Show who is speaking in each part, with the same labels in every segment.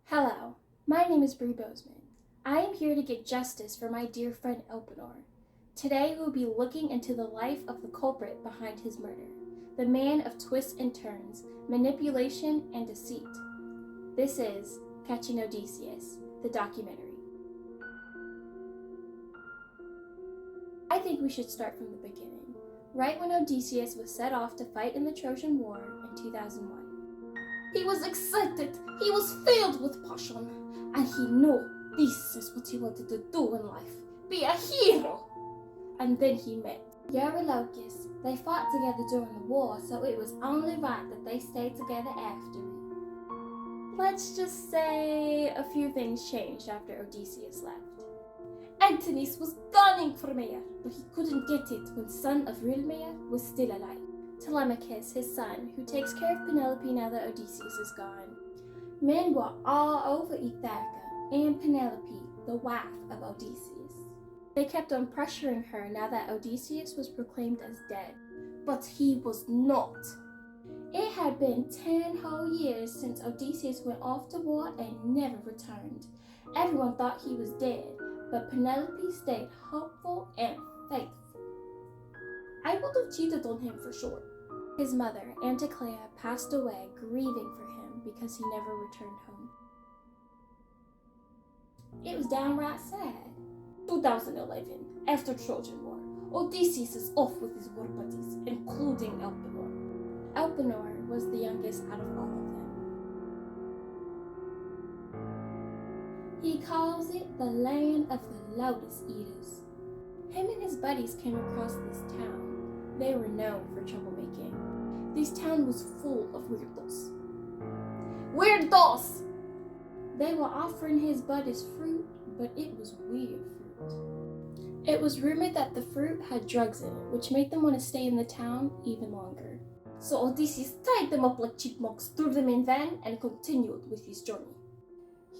Speaker 1: Hello, my name is Bree Bozeman. I am here to get justice for my dear friend Elpenor. Today we will be looking into the life of the culprit behind his murder, the man of twists and turns, manipulation, and deceit. This is Catching Odysseus, the documentary. I think we should start from the beginning, right when Odysseus was set off to fight in the Trojan War in 2001. He was excited, he was filled with passion, and he knew this is what he wanted to do in life, be a hero. And then he met Eurylochus. They fought together during the war, so it was only right that they stayed together after it. Let's just say a few things changed after Odysseus left. Antinous was gunning for Mayor, but he couldn't get it when son of real Mayor was still alive. Telemachus, his son, who takes care of Penelope now that Odysseus is gone. Men were all over Ithaca and Penelope, the wife of Odysseus. They kept on pressuring her now that Odysseus was proclaimed as dead, but he was not. It had been 10 whole years since Odysseus went off to war and never returned. Everyone thought he was dead, but Penelope stayed hopeful and faithful. I would have cheated on him for sure. His mother, Anticlea, passed away grieving for him because he never returned home. It was downright sad. 2011, after Trojan War, Odysseus is off with his war buddies, including Elpenor. Elpenor was the youngest out of all of them. He calls it the land of the lotus eaters. Him and his buddies came across this town. They were known for troublemaking. This town was full of weirdos. Weirdos! They were offering his buddies fruit, but it was weird fruit. It was rumored that the fruit had drugs in it, which made them want to stay in the town even longer. So Odysseus tied them up like chipmunks, threw them in van, and continued with his journey.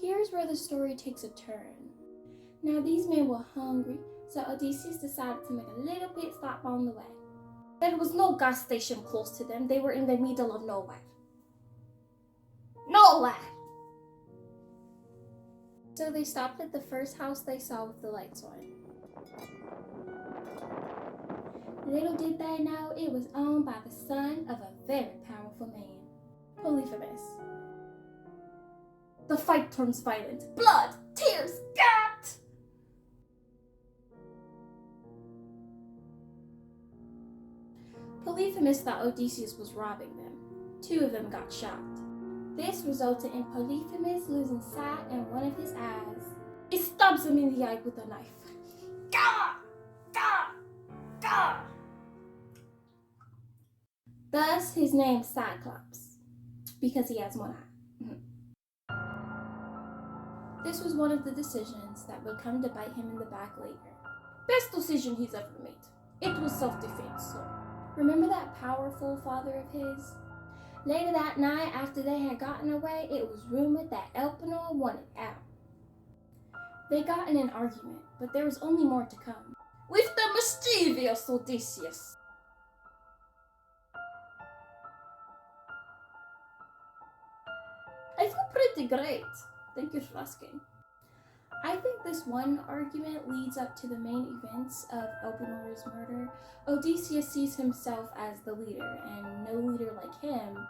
Speaker 1: Here's where the story takes a turn. Now these men were hungry, so Odysseus decided to make a little pit stop on the way. There was no gas station close to them. They were in the middle of nowhere. Nowhere! So they stopped at the first house they saw with the lights on. Little did they know it was owned by the son of a very powerful man, Polyphemus. The fight turns violent. Blood, tears, gut! Polyphemus thought Odysseus was robbing them. 2 of them got shot. This resulted in Polyphemus losing sight in one of his eyes. He stabs him in the eye with a knife. Gah! Gah! Gah! Thus, his name Cyclops, because he has one eye. This was one of the decisions that would come to bite him in the back later. Best decision he's ever made. It was self-defense, so. Remember that powerful father of his? Later that night, after they had gotten away, it was rumored that Elpenor wanted out. They got in an argument, but there was only more to come. With the mischievous Odysseus. I feel pretty great. Thank you for asking. I think this one argument leads up to the main events of Elpenor's murder. Odysseus sees himself as the leader, and no leader like him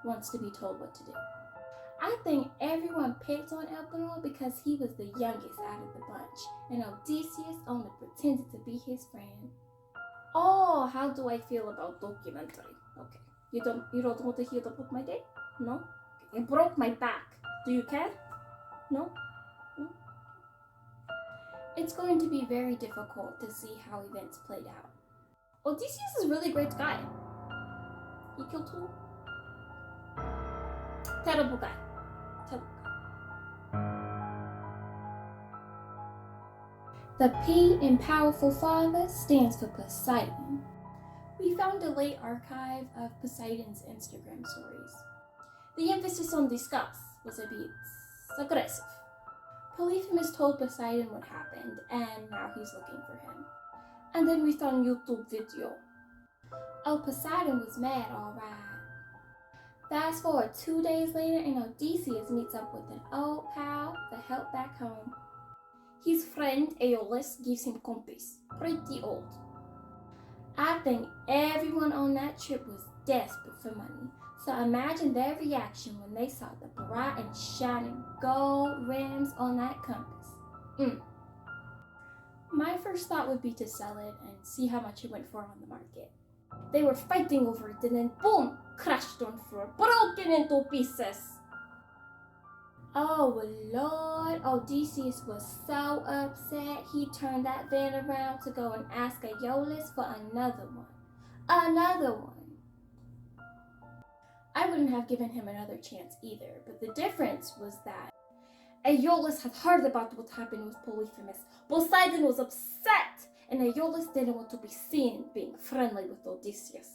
Speaker 1: wants to be told what to do. I think everyone picked on Elpenor because he was the youngest out of the bunch, and Odysseus only pretended to be his friend. Oh, how do I feel about documentary? Okay, you don't want to hear about my day? No? Okay. It broke my back. Do you care? No? It's going to be very difficult to see how events played out. Odysseus is a really great guy. He killed 2. Terrible guy. Terrible guy. The P in Powerful Father stands for Poseidon. We found a late archive of Poseidon's Instagram stories. The emphasis on discuss was a bit aggressive. Polyphemus told Poseidon what happened, and now he's looking for him. And then we found YouTube video. Oh, Poseidon was mad, alright. Fast forward 2 days later, and Odysseus meets up with an old pal to help back home. His friend Aeolus gives him compass, pretty old. I think everyone on that trip was desperate for money, so imagine their reaction when they saw the bright and shining gold rims on that compass. My first thought would be to sell it and see how much it went for on the market. They were fighting over it and then boom, crashed on the floor, broken into pieces. Oh Lord, Odysseus was so upset he turned that van around to go and ask Aeolus for another one. I wouldn't have given him another chance either, but the difference was that Aeolus had heard about what happened with Polyphemus. Poseidon was upset, and Aeolus didn't want to be seen being friendly with Odysseus.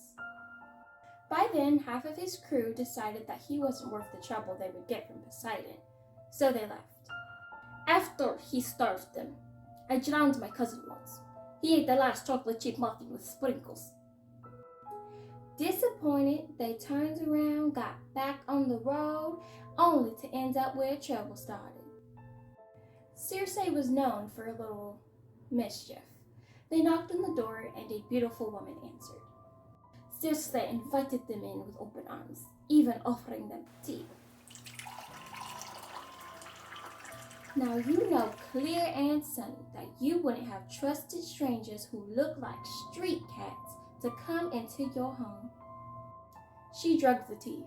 Speaker 1: By then, half of his crew decided that he wasn't worth the trouble they would get from Poseidon, so they left. After he starved them, I drowned my cousin once. He ate the last chocolate chip muffin with sprinkles. Disappointed, they turned around, got back on the road, only to end up where trouble started. Circe was known for a little mischief. They knocked on the door and a beautiful woman answered. Circe invited them in with open arms, even offering them tea. Now you know clear and sunny that you wouldn't have trusted strangers who look like street cats to come into your home. She drank the tea.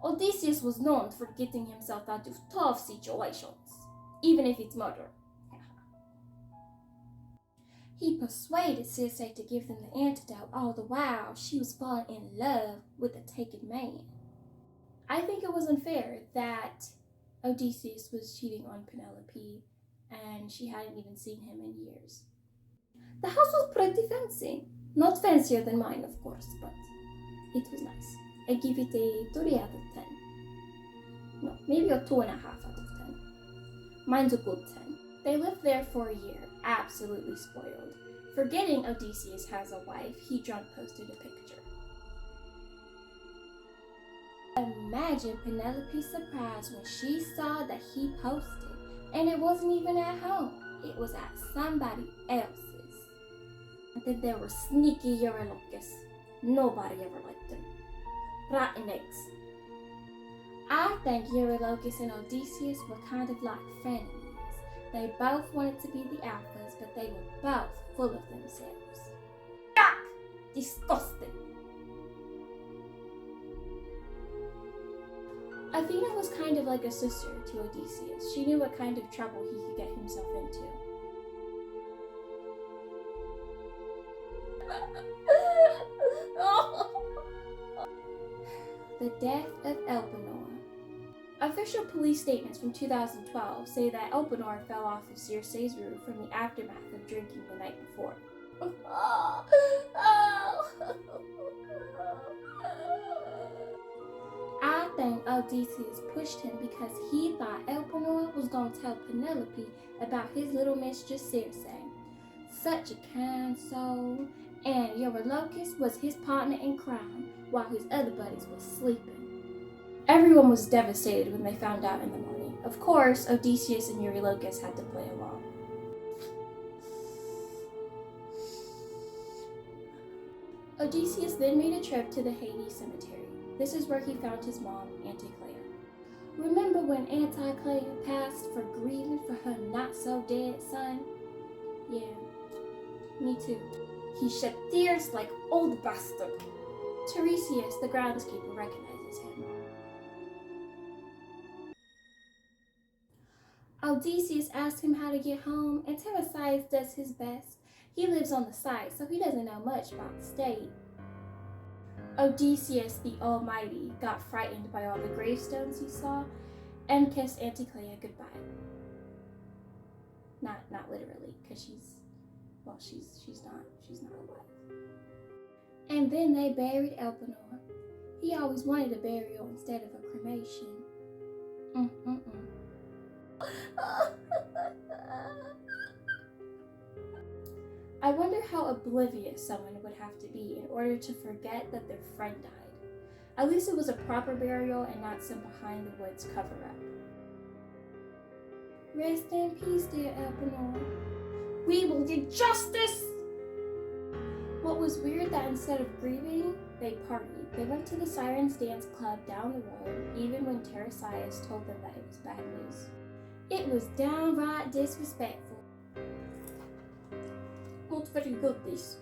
Speaker 1: Odysseus was known for getting himself out of tough situations, even if it's murder. He persuaded Circe to give them the antidote, all the while she was falling in love with a taken man. I think it was unfair that Odysseus was cheating on Penelope and she hadn't even seen him in years. The house was pretty fancy. Not fancier than mine, of course, but it was nice. I give it a 3 out of 10. No, maybe a 2.5 out of 10. Mine's a good 10. They lived there for a year, absolutely spoiled. Forgetting Odysseus has a wife, he drunk posted a picture. Imagine Penelope's surprise when she saw that he posted, and it wasn't even at home. It was at somebody else's. And then there were sneaky Eurylochus. Nobody ever liked them. Rotten eggs. I think Eurylochus and Odysseus were kind of like frenemies. They both wanted to be the alphas, but they were both full of themselves. Yuck! Disgusting. Athena was kind of like a sister to Odysseus. She knew what kind of trouble he could get himself into. The death of Elpenor. Official police statements from 2012 say that Elpenor fell off of Circe's roof from the aftermath of drinking the night before. I think Odysseus pushed him because he thought Elpenor was going to tell Penelope about his little mistress Circe. Such a kind soul, and Eurylochus was his partner in crime while his other buddies were sleeping. Everyone was devastated when they found out in the morning. Of course, Odysseus and Eurylochus had to play along. Odysseus then made a trip to the Hades cemetery. This is where he found his mom, Anticlea. Remember when Anticlea passed for grieving for her not-so-dead son? Yeah, me too. He shed tears like old bastard. Tiresias, the groundskeeper, recognizes him. Odysseus asks him how to get home, and Tiresias does his best. He lives on the side, so he doesn't know much about the state. Odysseus the Almighty got frightened by all the gravestones he saw and kissed Anticlea goodbye. Not literally, because she's not alive. And then they buried Elpenor. He always wanted a burial instead of a cremation. I wonder how oblivious someone would have to be in order to forget that their friend died. At least it was a proper burial and not some behind the woods cover-up. Rest in peace, dear Elpenor. We will get justice! What was weird that instead of grieving, they partied. They went to the Sirens Dance Club down the road, even when Tiresias told them that it was bad news. It was downright disrespectful. Not very good, this.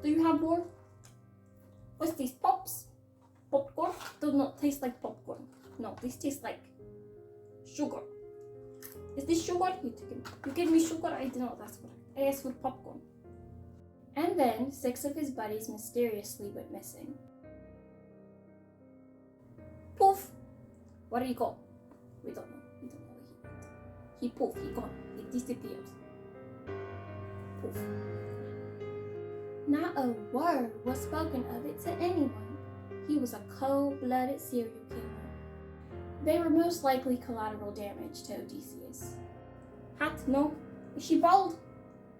Speaker 1: Do you have more? What's this, pops? Popcorn? Does not taste like popcorn. No, this tastes like sugar. Is this sugar? You gave me sugar? I don't know, that's what I asked for popcorn. And then 6 of his buddies mysteriously went missing. Poof! What do you got? We don't know. We don't know where he went. He poof, he gone. He disappeared. Poof. Not a word was spoken of it to anyone. He was a cold-blooded serial killer. They were most likely collateral damage to Odysseus. Hat? No. Is she bald?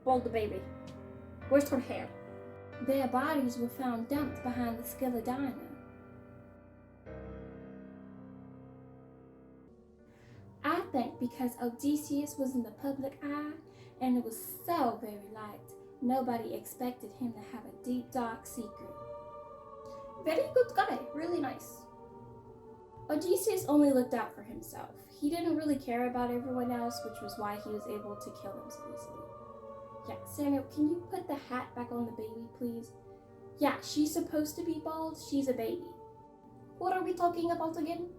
Speaker 1: Bald the baby. Where's her hair? Their bodies were found dumped behind the Skilladina. I think because Odysseus was in the public eye and it was so very liked, nobody expected him to have a deep, dark secret. Very good guy, really nice. Odysseus only looked out for himself. He didn't really care about everyone else, which was why he was able to kill them so easily. Yeah, Samuel, can you put the hat back on the baby, please? Yeah, she's supposed to be bald. She's a baby. What are we talking about again?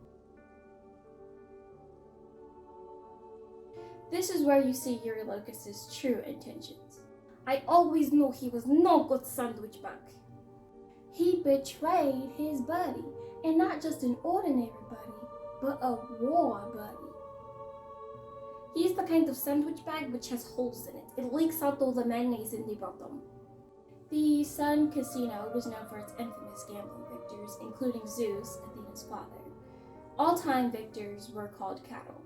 Speaker 1: This is where you see Eurylochus's true intentions. I always knew he was no good sandwich bag. He betrayed his buddy, and not just an ordinary buddy, but a war buddy. He's the kind of sandwich bag which has holes in it. It leaks out all the mayonnaise in the bottom. The Sun Casino was known for its infamous gambling victors, including Zeus, Athena's father. All-time victors were called cattle.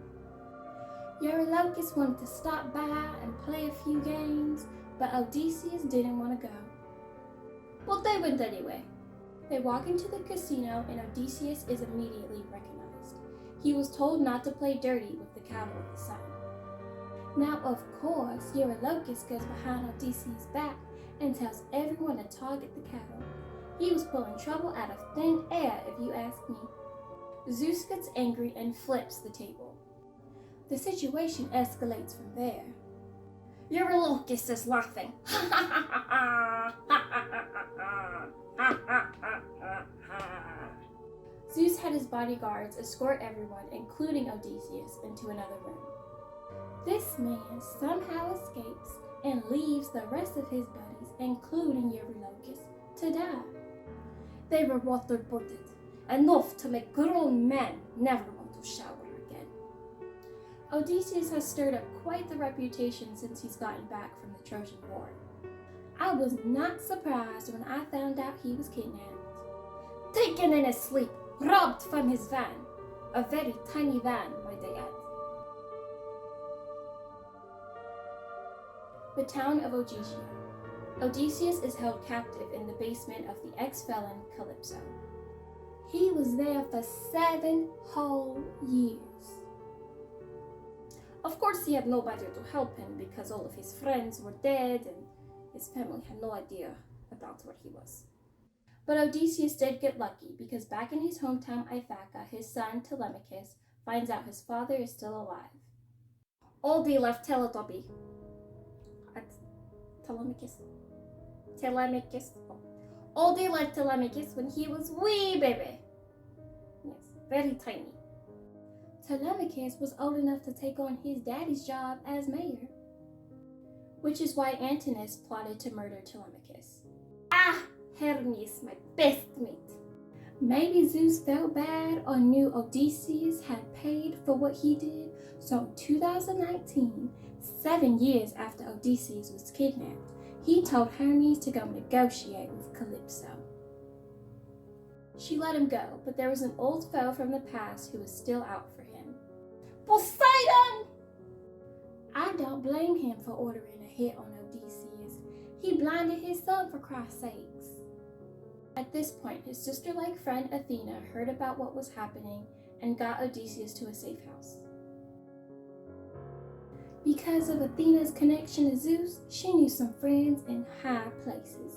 Speaker 1: Eurylochus wanted to stop by and play a few games, but Odysseus didn't want to go. Well, they went anyway. They walk into the casino and Odysseus is immediately recognized. He was told not to play dirty with the cattle of the sun. Now, of course, Eurylochus goes behind Odysseus' back and tells everyone to target the cattle. He was pulling trouble out of thin air, if you ask me. Zeus gets angry and flips the table. The situation escalates from there. Eurylochus is laughing. Zeus had his bodyguards escort everyone, including Odysseus, into another room. This man somehow escapes and leaves the rest of his buddies, including Eurylochus, to die. They were waterboarded, enough to make grown men never want to shower again. Odysseus has stirred up quite the reputation since he's gotten back from the Trojan War. I was not surprised when I found out he was kidnapped. Taken in his sleep, robbed from his van. A very tiny van, might I add. The town of Ogygia. Odysseus is held captive in the basement of the ex-felon Calypso. He was there for 7 whole years. Of course, he had nobody to help him because all of his friends were dead and his family had no idea about where he was. But Odysseus did get lucky because back in his hometown Ithaca, his son Telemachus finds out his father is still alive. Odi left Teletubby. Telemachus. Odi left Telemachus when he was wee baby. Yes, very tiny. Telemachus was old enough to take on his daddy's job as mayor, which is why Antinous plotted to murder Telemachus. Ah, Hermes, my best mate. Maybe Zeus felt bad or knew Odysseus had paid for what he did, so in 2019, 7 years after Odysseus was kidnapped, he told Hermes to go negotiate with Calypso. She let him go, but there was an old foe from the past who was still out for him. Poseidon! I don't blame him for ordering a hit on Odysseus. He blinded his son, for Christ's sakes. At this point, his sister-like friend Athena heard about what was happening and got Odysseus to a safe house. Because of Athena's connection to Zeus, she knew some friends in high places.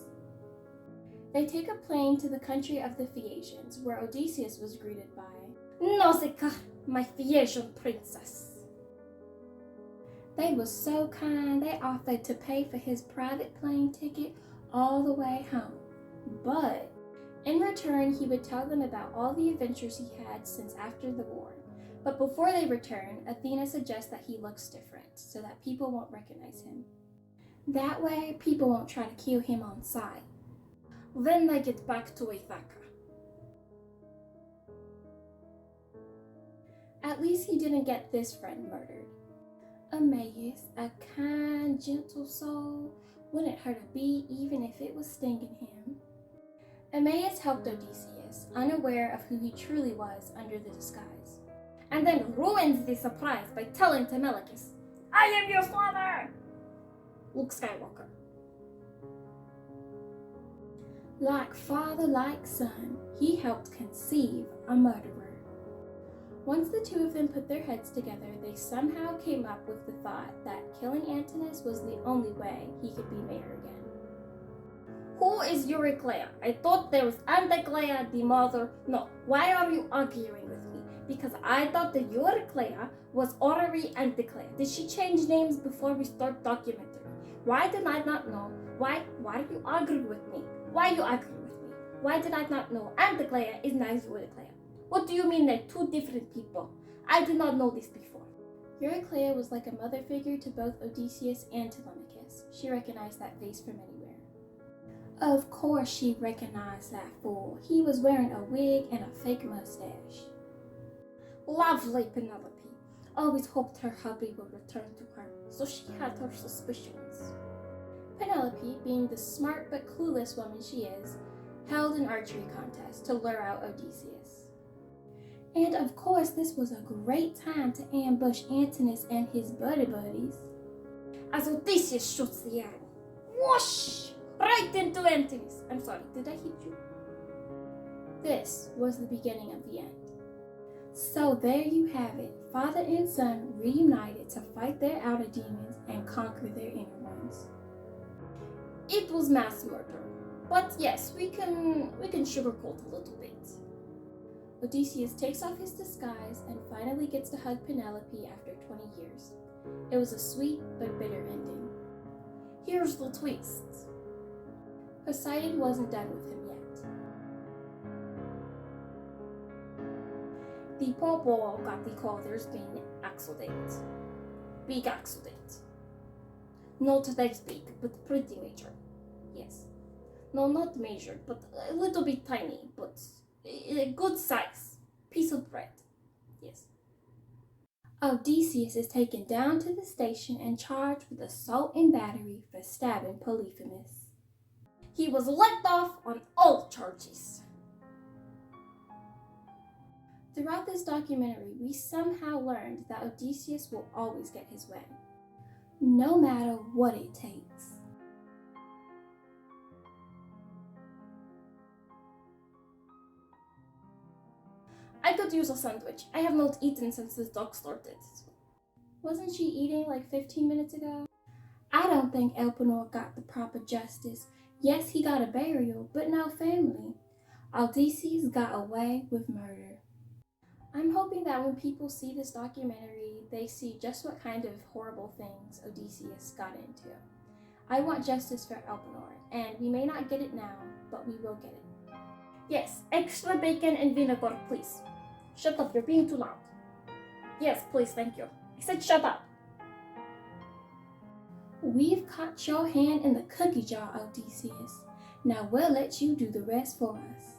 Speaker 1: They take a plane to the country of the Phaeacians, where Odysseus was greeted by Nausicaa, my Phaeacian princess. They were so kind, they offered to pay for his private plane ticket all the way home. But in return, he would tell them about all the adventures he had since after the war. But before they return, Athena suggests that he looks different so that people won't recognize him. That way, people won't try to kill him on sight. Then they get back to Ithaca. At least he didn't get this friend murdered. Emmaus, a kind, gentle soul, wouldn't hurt a bee even if it was stinging him. Emmaus helped Odysseus, unaware of who he truly was under the disguise, and then ruined the surprise by telling Telemachus, "I am your father!" Luke Skywalker. Like father, like son, he helped conceive a murderer. Once the two of them put their heads together, they somehow came up with the thought that killing Antinous was the only way he could be mayor again. Who is Euryclea? I thought there was Anticlea, the mother. No, why are you arguing with me? Because I thought that Euryclea was Orrery Anticlea. Did she change names before we start documentary? Why did I not know? Why are you arguing with me? Why are you arguing with me? Why did I not know Anticlea is not Euryclea? What do you mean they're two different people? I did not know this before. Euryclea was like a mother figure to both Odysseus and Telemachus. She recognized that face from anywhere. Of course she recognized that fool. He was wearing a wig and a fake mustache. Lovely Penelope. Always hoped her hubby would return to her, so she had her suspicions. Penelope, being the smart but clueless woman she is, held an archery contest to lure out Odysseus. And of course, this was a great time to ambush Antinous and his buddies. As Odysseus shoots the arrow, whoosh! Right into Antinous. I'm sorry, did I hit you? This was the beginning of the end. So there you have it, father and son reunited to fight their outer demons and conquer their inner ones. It was mass murder, but yes, we can sugarcoat a little bit. Odysseus takes off his disguise and finally gets to hug Penelope after 20 years. It was a sweet but bitter ending. Here's the twist. Poseidon wasn't done with him yet. The poor boy got the call there's been an accident. Big accident. Not that big, but pretty major. Yes. No, not major, but a little bit tiny, but a good size piece of bread. Yes. Odysseus is taken down to the station and charged with assault and battery for stabbing Polyphemus. He was let off on all charges. Throughout this documentary, we somehow learned that Odysseus will always get his way, no matter what it takes. I could use a sandwich. I have not eaten since this dog started. Wasn't she eating like 15 minutes ago? I don't think Elpenor got the proper justice. Yes, he got a burial, but no family. Odysseus got away with murder. I'm hoping that when people see this documentary, they see just what kind of horrible things Odysseus got into. I want justice for Elpenor, and we may not get it now, but we will get it. Yes, extra bacon and vinegar, please. Shut up, you're being too loud. Yes, please, thank you. I said shut up. We've caught your hand in the cookie jar, Odysseus. Now we'll let you do the rest for us.